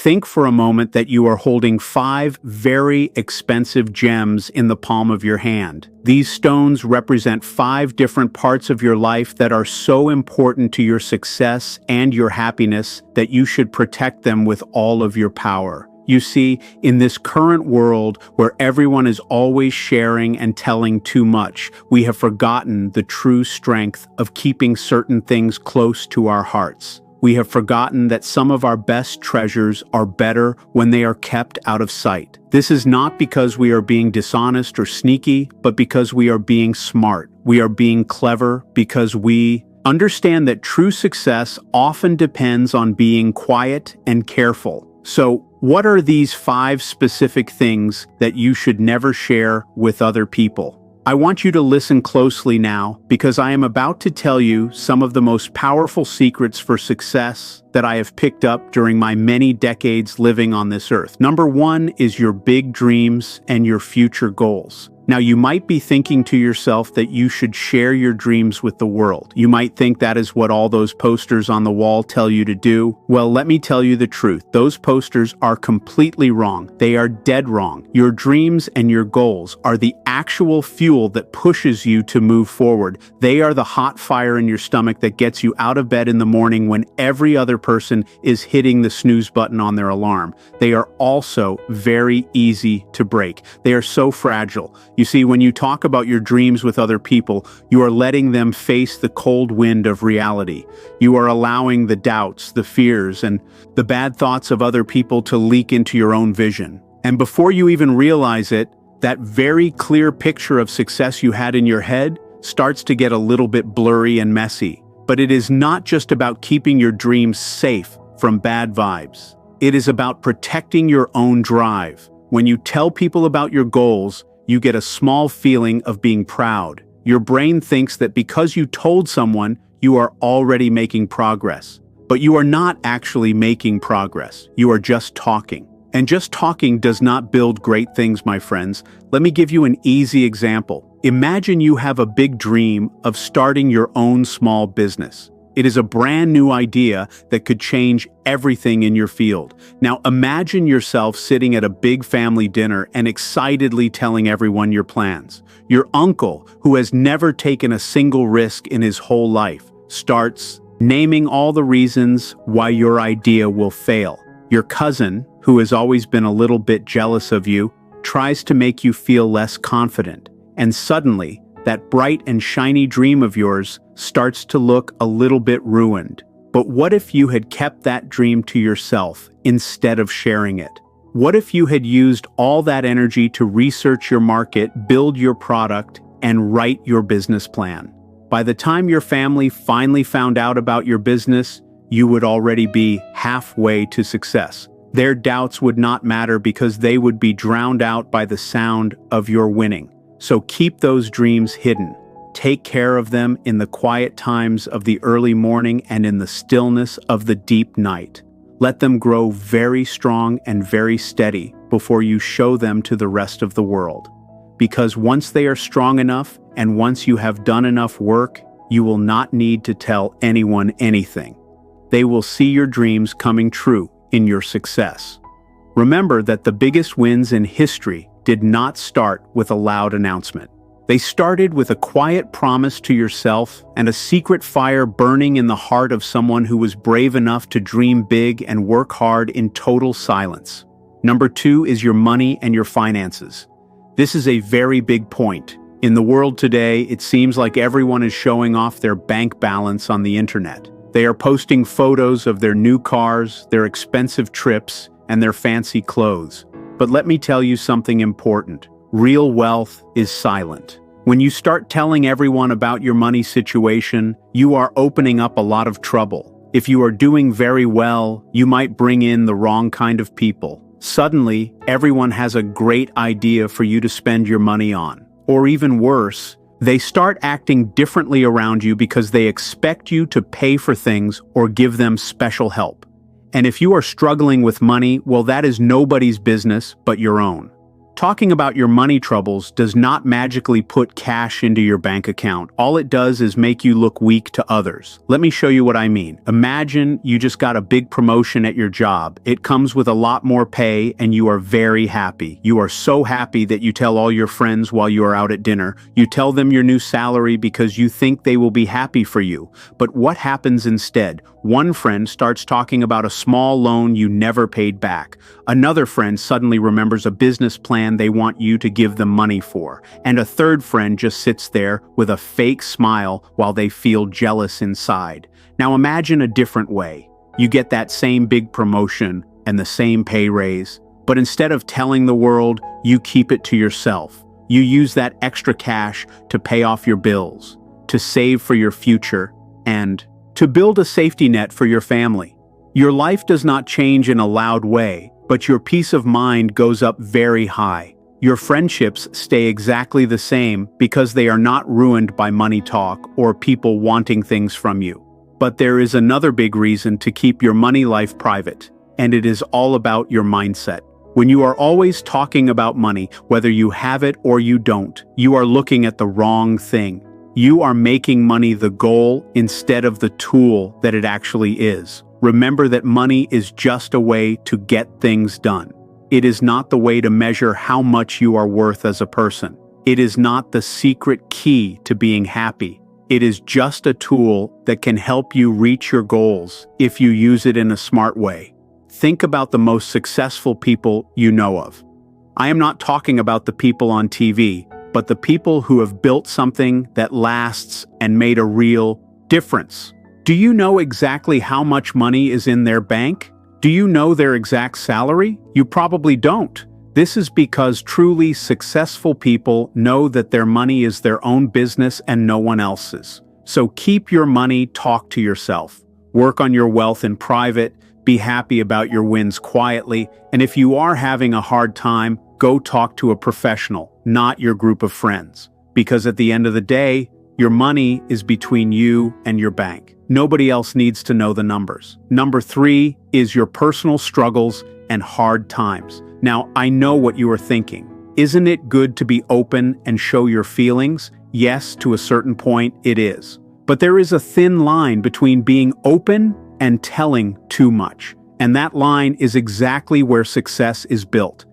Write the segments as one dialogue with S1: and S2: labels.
S1: Think for a moment that you are holding 5 very expensive gems in the palm of your hand. These stones represent 5 different parts of your life that are so important to your success and your happiness that you should protect them with all of your power. You see, in this current world where everyone is always sharing and telling too much, we have forgotten the true strength of keeping certain things close to our hearts. We have forgotten that some of our best treasures are better when they are kept out of sight. This is not because we are being dishonest or sneaky, but because we are being smart. We are being clever because we understand that true success often depends on being quiet and careful. So, what are these 5 specific things that you should never share with other people? I want you to listen closely now because I am about to tell you some of the most powerful secrets for success that I have picked up during my many decades living on this earth. Number 1 is your big dreams and your future goals. Now, you might be thinking to yourself that you should share your dreams with the world. You might think that is what all those posters on the wall tell you to do. Well, let me tell you the truth. Those posters are completely wrong. They are dead wrong. Your dreams and your goals are the actual fuel that pushes you to move forward. They are the hot fire in your stomach that gets you out of bed in the morning when every other person is hitting the snooze button on their alarm. They are also very easy to break. They are so fragile. You see, when you talk about your dreams with other people, you are letting them face the cold wind of reality. You are allowing the doubts, the fears, and the bad thoughts of other people to leak into your own vision. And before you even realize it, that very clear picture of success you had in your head starts to get a little bit blurry and messy. But it is not just about keeping your dreams safe from bad vibes. It is about protecting your own drive. When you tell people about your goals, you get a small feeling of being proud. Your brain thinks that because you told someone, you are already making progress. But you are not actually making progress. You are just talking. And just talking does not build great things, my friends. Let me give you an easy example. Imagine you have a big dream of starting your own small business. It is a brand new idea that could change everything in your field. Now imagine yourself sitting at a big family dinner and excitedly telling everyone your plans. Your uncle, who has never taken a single risk in his whole life, starts naming all the reasons why your idea will fail. Your cousin, who has always been a little bit jealous of you, tries to make you feel less confident. And suddenly, that bright and shiny dream of yours starts to look a little bit ruined. But what if you had kept that dream to yourself instead of sharing it? What if you had used all that energy to research your market, build your product, and write your business plan? By the time your family finally found out about your business, you would already be halfway to success. Their doubts would not matter because they would be drowned out by the sound of your winning. So keep those dreams hidden. Take care of them in the quiet times of the early morning and in the stillness of the deep night. Let them grow very strong and very steady before you show them to the rest of the world. Because once they are strong enough and once you have done enough work, you will not need to tell anyone anything. They will see your dreams coming true in your success. Remember that the biggest wins in history did not start with a loud announcement. They started with a quiet promise to yourself and a secret fire burning in the heart of someone who was brave enough to dream big and work hard in total silence. Number 2 is your money and your finances. This is a very big point. In the world today, it seems like everyone is showing off their bank balance on the internet. They are posting photos of their new cars, their expensive trips, and their fancy clothes. But let me tell you something important. Real wealth is silent. When you start telling everyone about your money situation, you are opening up a lot of trouble. If you are doing very well, you might bring in the wrong kind of people. Suddenly, everyone has a great idea for you to spend your money on. Or even worse, they start acting differently around you because they expect you to pay for things or give them special help. And if you are struggling with money, well, that is nobody's business but your own. Talking about your money troubles does not magically put cash into your bank account. All it does is make you look weak to others. Let me show you what I mean. Imagine you just got a big promotion at your job. It comes with a lot more pay and you are very happy. You are so happy that you tell all your friends while you are out at dinner. You tell them your new salary because you think they will be happy for you. But what happens instead? One friend starts talking about a small loan you never paid back. Another friend suddenly remembers a business plan they want you to give them money for. And a third friend just sits there with a fake smile while they feel jealous inside. Now imagine a different way. You get that same big promotion and the same pay raise, but instead of telling the world, you keep it to yourself. You use that extra cash to pay off your bills, to save for your future, and to build a safety net for your family. Your life does not change in a loud way, but your peace of mind goes up very high. Your friendships stay exactly the same because they are not ruined by money talk or people wanting things from you. But there is another big reason to keep your money life private, and it is all about your mindset. When you are always talking about money, whether you have it or you don't, you are looking at the wrong thing. You are making money the goal instead of the tool that it actually is. Remember that money is just a way to get things done. It is not the way to measure how much you are worth as a person. It is not the secret key to being happy. It is just a tool that can help you reach your goals if you use it in a smart way. Think about the most successful people you know of. I am not talking about the people on TV, but the people who have built something that lasts and made a real difference. Do you know exactly how much money is in their bank? Do you know their exact salary? You probably don't. This is because truly successful people know that their money is their own business and no one else's. So keep your money, talk to yourself. Work on your wealth in private, be happy about your wins quietly, and if you are having a hard time, go talk to a professional, not your group of friends. Because at the end of the day, your money is between you and your bank. Nobody else needs to know the numbers. Number 3 is your personal struggles and hard times. Now, I know what you are thinking. Isn't it good to be open and show your feelings? Yes, to a certain point, it is. But there is a thin line between being open and telling too much. And that line is exactly where success is built.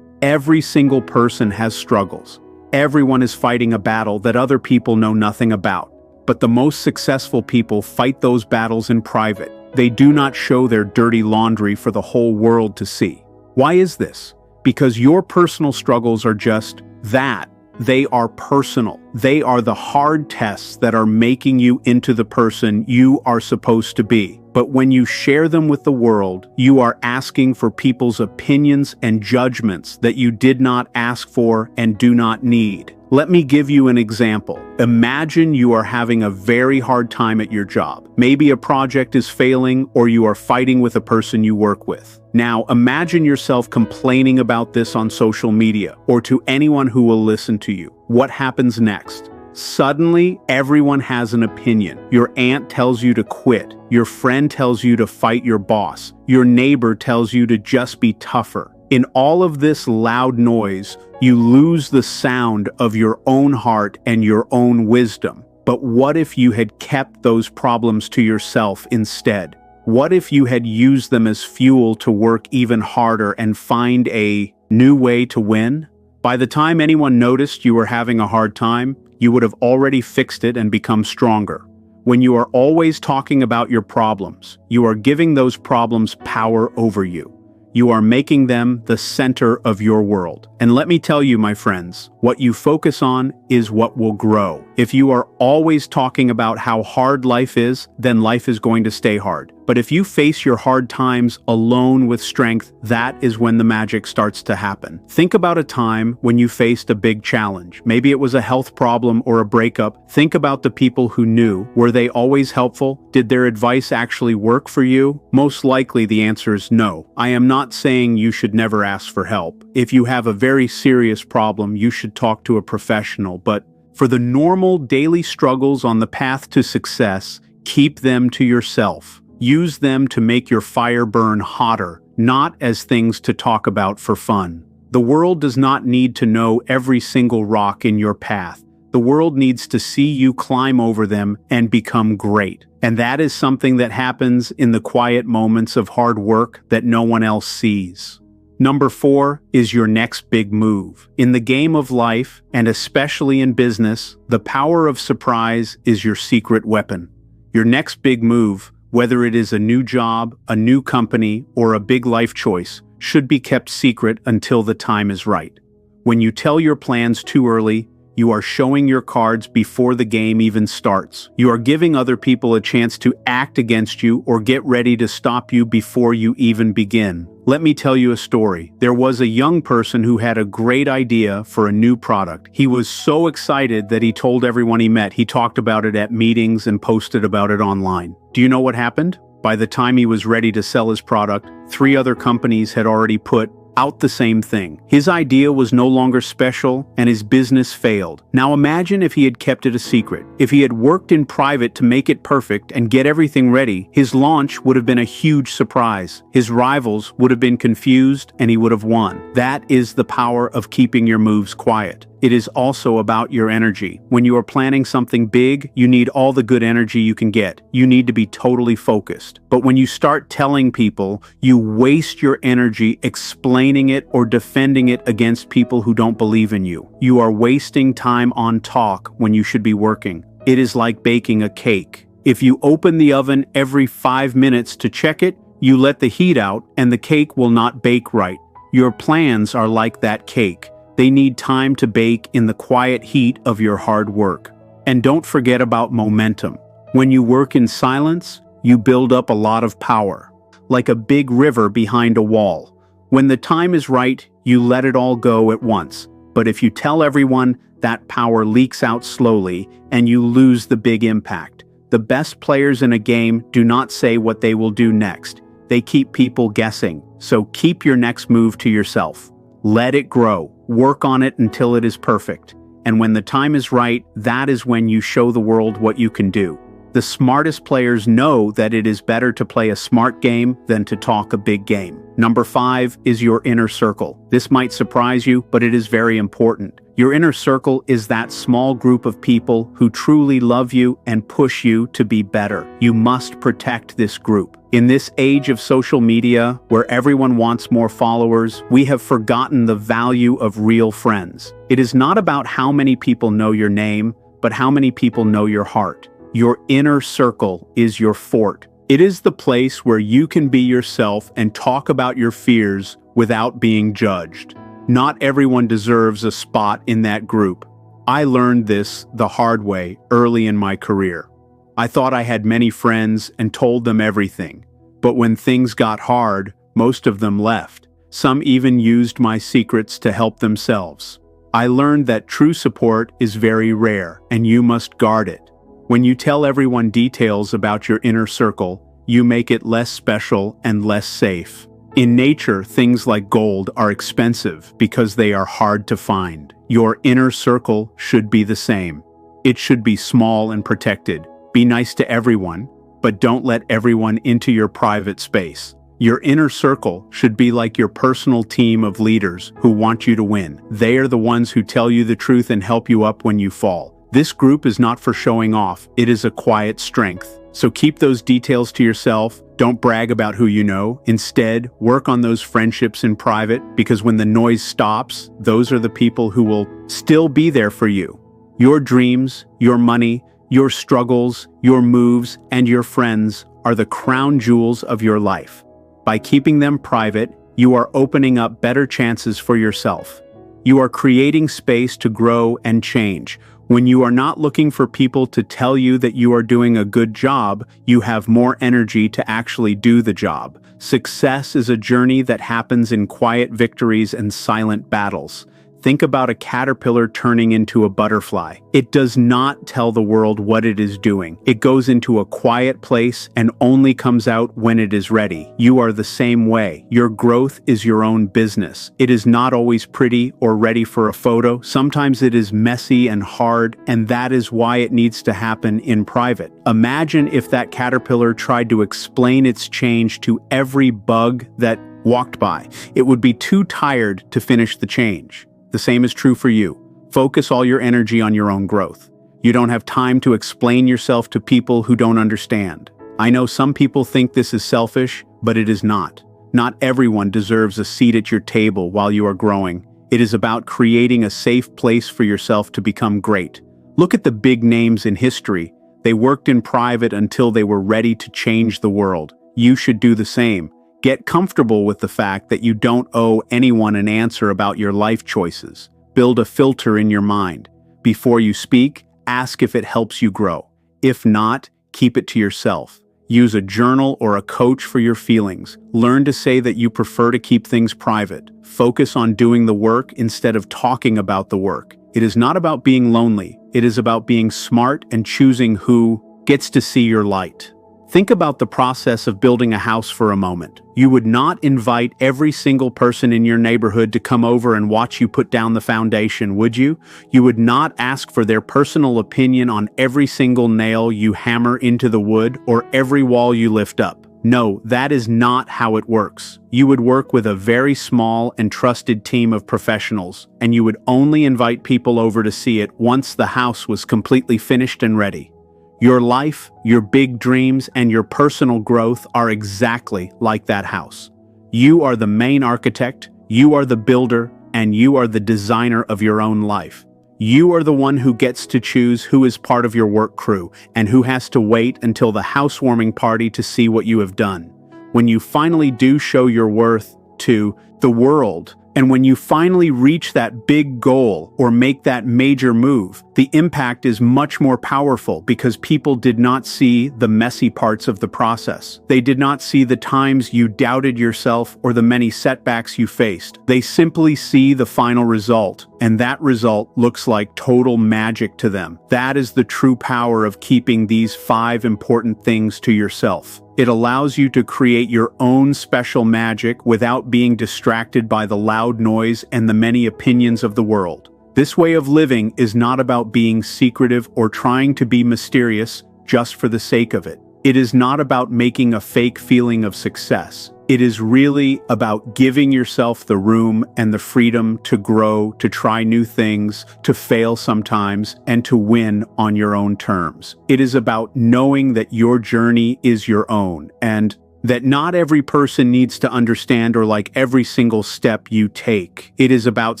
S1: Every single person has struggles. Everyone is fighting a battle that other people know nothing about. But the most successful people fight those battles in private. They do not show their dirty laundry for the whole world to see. Why is this? Because your personal struggles are just that. They are personal. They are the hard tests that are making you into the person you are supposed to be. But when you share them with the world, you are asking for people's opinions and judgments that you did not ask for and do not need. Let me give you an example. Imagine you are having a very hard time at your job. Maybe a project is failing or you are fighting with a person you work with. Now, imagine yourself complaining about this on social media or to anyone who will listen to you. What happens next? Suddenly, everyone has an opinion. Your aunt tells you to quit. Your friend tells you to fight your boss. Your neighbor tells you to just be tougher. In all of this loud noise, you lose the sound of your own heart and your own wisdom. But what if you had kept those problems to yourself instead? What if you had used them as fuel to work even harder and find a new way to win? By the time anyone noticed you were having a hard time, you would have already fixed it and become stronger. When you are always talking about your problems, you are giving those problems power over you. You are making them the center of your world. And let me tell you, my friends, what you focus on is what will grow. If you are always talking about how hard life is, then life is going to stay hard. But if you face your hard times alone with strength, that is when the magic starts to happen. Think about a time when you faced a big challenge. Maybe it was a health problem or a breakup. Think about the people who knew. Were they always helpful? Did their advice actually work for you? Most likely the answer is no. I am not saying you should never ask for help. If you have a very serious problem, you should talk to a professional. But for the normal daily struggles on the path to success, keep them to yourself. Use them to make your fire burn hotter, not as things to talk about for fun. The world does not need to know every single rock in your path. The world needs to see you climb over them and become great. And that is something that happens in the quiet moments of hard work that no one else sees. Number 4 is your next big move. In the game of life, and especially in business, the power of surprise is your secret weapon. Your next big move, whether it is a new job, a new company, or a big life choice, should be kept secret until the time is right. When you tell your plans too early, you are showing your cards before the game even starts. You are giving other people a chance to act against you or get ready to stop you before you even begin. Let me tell you a story. There was a young person who had a great idea for a new product. He was so excited that he told everyone he met. He talked about it at meetings and posted about it online. Do you know what happened? By the time he was ready to sell his product, 3 other companies had already put out the same thing. His idea was no longer special, and his business failed. Now imagine if he had kept it a secret. If he had worked in private to make it perfect and get everything ready, his launch would have been a huge surprise. His rivals would have been confused, and he would have won. That is the power of keeping your moves quiet. It is also about your energy. When you are planning something big, you need all the good energy you can get. You need to be totally focused. But when you start telling people, you waste your energy explaining it or defending it against people who don't believe in you. You are wasting time on talk when you should be working. It is like baking a cake. If you open the oven every 5 minutes to check it, you let the heat out and the cake will not bake right. Your plans are like that cake. They need time to bake in the quiet heat of your hard work. And don't forget about momentum. When you work in silence, you build up a lot of power, like a big river behind a wall. When the time is right, you let it all go at once. But if you tell everyone, that power leaks out slowly and you lose the big impact. The best players in a game do not say what they will do next. They keep people guessing. So keep your next move to yourself. Let it grow. Work on it until it is perfect. And when the time is right, that is when you show the world what you can do. The smartest players know that it is better to play a smart game than to talk a big game. Number 5 is your inner circle. This might surprise you, but it is very important. Your inner circle is that small group of people who truly love you and push you to be better. You must protect this group. In this age of social media, where everyone wants more followers, we have forgotten the value of real friends. It is not about how many people know your name, but how many people know your heart. Your inner circle is your fort. It is the place where you can be yourself and talk about your fears without being judged. Not everyone deserves a spot in that group. I learned this the hard way early in my career. I thought I had many friends and told them everything. But when things got hard, most of them left. Some even used my secrets to help themselves. I learned that true support is very rare, and you must guard it. When you tell everyone details about your inner circle, you make it less special and less safe. In nature, things like gold are expensive because they are hard to find. Your inner circle should be the same. It should be small and protected. Be nice to everyone, but don't let everyone into your private space. Your inner circle should be like your personal team of leaders who want you to win. They are the ones who tell you the truth and help you up when you fall. This group is not for showing off. It is a quiet strength. So keep those details to yourself. Don't brag about who you know. Instead, work on those friendships in private, because when the noise stops, those are the people who will still be there for you. Your dreams, your money, your struggles, your moves, and your friends are the crown jewels of your life. By keeping them private, you are opening up better chances for yourself. You are creating space to grow and change. When you are not looking for people to tell you that you are doing a good job, you have more energy to actually do the job. Success is a journey that happens in quiet victories and silent battles. Think about a caterpillar turning into a butterfly. It does not tell the world what it is doing. It goes into a quiet place and only comes out when it is ready. You are the same way. Your growth is your own business. It is not always pretty or ready for a photo. Sometimes it is messy and hard, and that is why it needs to happen in private. Imagine if that caterpillar tried to explain its change to every bug that walked by. It would be too tired to finish the change. The same is true for you. Focus all your energy on your own growth. You don't have time to explain yourself to people who don't understand. I know some people think this is selfish, but it is not. Not everyone deserves a seat at your table while you are growing. It is about creating a safe place for yourself to become great. Look at the big names in history. They worked in private until they were ready to change the world. You should do the same. Get comfortable with the fact that you don't owe anyone an answer about your life choices. Build a filter in your mind. Before you speak, ask if it helps you grow. If not, keep it to yourself. Use a journal or a coach for your feelings. Learn to say that you prefer to keep things private. Focus on doing the work instead of talking about the work. It is not about being lonely. It is about being smart and choosing who gets to see your light. Think about the process of building a house for a moment. You would not invite every single person in your neighborhood to come over and watch you put down the foundation, would you? You would not ask for their personal opinion on every single nail you hammer into the wood or every wall you lift up. No, that is not how it works. You would work with a very small and trusted team of professionals, and you would only invite people over to see it once the house was completely finished and ready. Your life, your big dreams, and your personal growth are exactly like that house. You are the main architect, you are the builder, and you are the designer of your own life. You are the one who gets to choose who is part of your work crew and who has to wait until the housewarming party to see what you have done. When you finally do show your worth to the world, and when you finally reach that big goal or make that major move, the impact is much more powerful because people did not see the messy parts of the process. They did not see the times you doubted yourself or the many setbacks you faced. They simply see the final result, and that result looks like total magic to them. That is the true power of keeping these 5 important things to yourself. It allows you to create your own special magic without being distracted by the loud noise and the many opinions of the world. This way of living is not about being secretive or trying to be mysterious just for the sake of it. It is not about making a fake feeling of success. It is really about giving yourself the room and the freedom to grow, to try new things, to fail sometimes, and to win on your own terms. It is about knowing that your journey is your own, and that not every person needs to understand or like every single step you take. It is about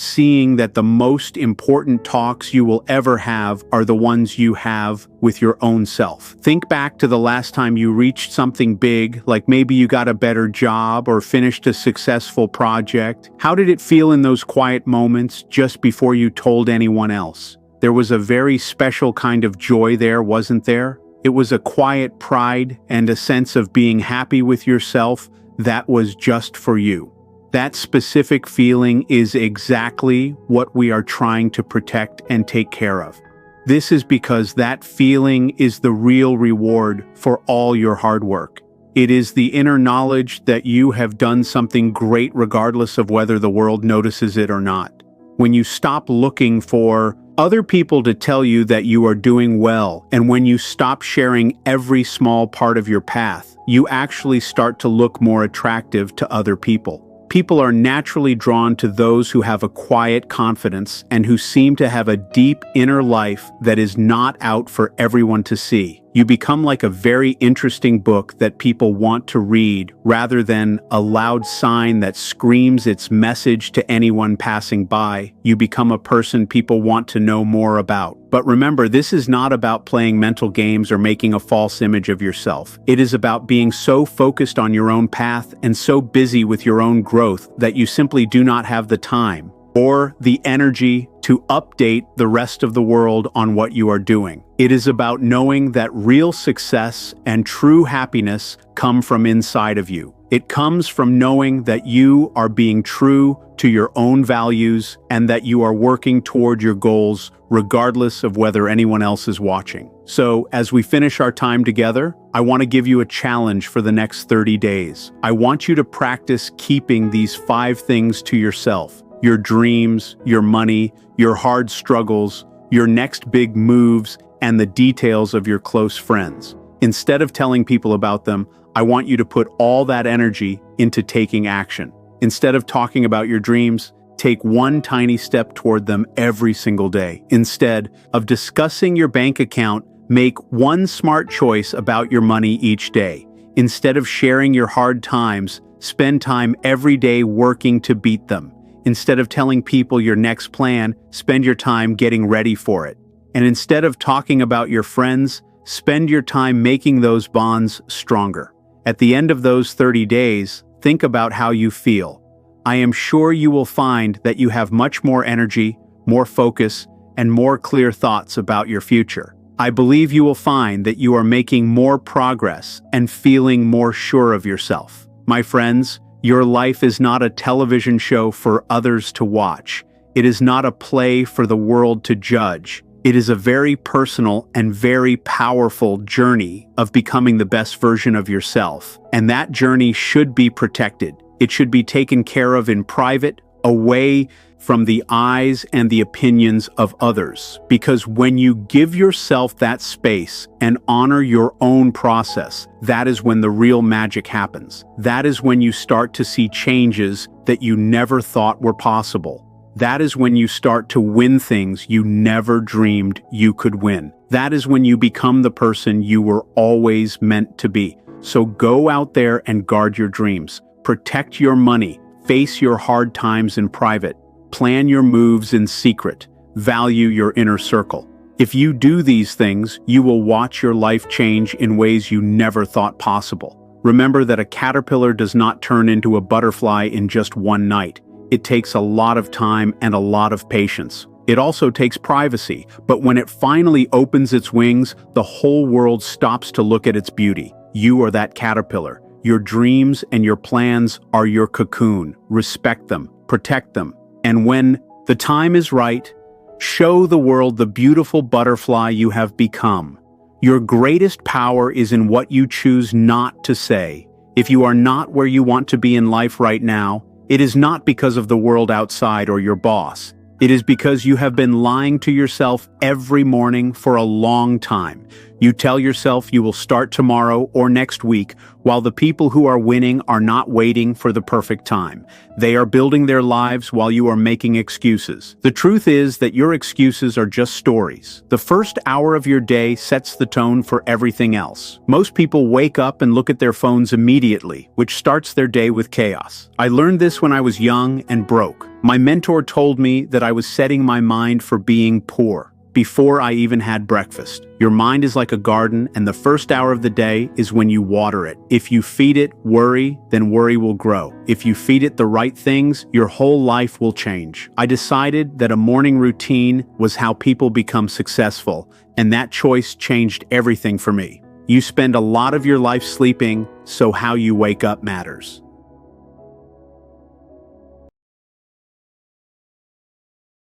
S1: seeing that the most important talks you will ever have are the ones you have with your own self. Think back to the last time you reached something big, like maybe you got a better job or finished a successful project. How did it feel in those quiet moments just before you told anyone else? There was a very special kind of joy there, wasn't there? It was a quiet pride and a sense of being happy with yourself that was just for you. That specific feeling is exactly what we are trying to protect and take care of. This is because that feeling is the real reward for all your hard work. It is the inner knowledge that you have done something great regardless of whether the world notices it or not. When you stop looking for other people to tell you that you are doing well, and when you stop sharing every small part of your path, you actually start to look more attractive to other people. People are naturally drawn to those who have a quiet confidence and who seem to have a deep inner life that is not out for everyone to see. You become like a very interesting book that people want to read rather than a loud sign that screams its message to anyone passing by. You become a person people want to know more about. But remember, this is not about playing mental games or making a false image of yourself. It is about being so focused on your own path and so busy with your own growth that you simply do not have the time or the energy to update the rest of the world on what you are doing. It is about knowing that real success and true happiness come from inside of you. It comes from knowing that you are being true to your own values and that you are working toward your goals regardless of whether anyone else is watching. So, as we finish our time together, I want to give you a challenge for the next 30 days. I want you to practice keeping these 5 things to yourself: your dreams, your money, your hard struggles, your next big moves, and the details of your close friends. Instead of telling people about them, I want you to put all that energy into taking action. Instead of talking about your dreams, take one tiny step toward them every single day. Instead of discussing your bank account, make one smart choice about your money each day. Instead of sharing your hard times, spend time every day working to beat them. Instead of telling people your next plan, spend your time getting ready for it. And instead of talking about your friends, spend your time making those bonds stronger. At the end of those 30 days, think about how you feel. I am sure you will find that you have much more energy, more focus, and more clear thoughts about your future. I believe you will find that you are making more progress and feeling more sure of yourself. My friends, your life is not a television show for others to watch. It is not a play for the world to judge. It is a very personal and very powerful journey of becoming the best version of yourself. And that journey should be protected. It should be taken care of in private, away from the eyes and the opinions of others. Because when you give yourself that space and honor your own process, that is when the real magic happens. That is when you start to see changes that you never thought were possible. That is when you start to win things you never dreamed you could win. That is when you become the person you were always meant to be. So go out there and guard your dreams. Protect your money. Face your hard times in private. Plan your moves in secret. Value your inner circle. If you do these things, you will watch your life change in ways you never thought possible. Remember that a caterpillar does not turn into a butterfly in just one night. It takes a lot of time and a lot of patience. It also takes privacy, but when it finally opens its wings, the whole world stops to look at its beauty. You are that caterpillar. Your dreams and your plans are your cocoon. Respect them, protect them, and when the time is right, show the world the beautiful butterfly you have become. Your greatest power is in what you choose not to say. If you are not where you want to be in life right now, it is not because of the world outside or your boss. It is because you have been lying to yourself every morning for a long time. You tell yourself you will start tomorrow or next week, while the people who are winning are not waiting for the perfect time. They are building their lives while you are making excuses. The truth is that your excuses are just stories. The first hour of your day sets the tone for everything else. Most people wake up and look at their phones immediately, which starts their day with chaos. I learned this when I was young and broke. My mentor told me that I was setting my mind for being poor before I even had breakfast. Your mind is like a garden, and the first hour of the day is when you water it. If you feed it worry, then worry will grow. If you feed it the right things, your whole life will change. I decided that a morning routine was how people become successful, and that choice changed everything for me. You spend a lot of your life sleeping, so how you wake up matters.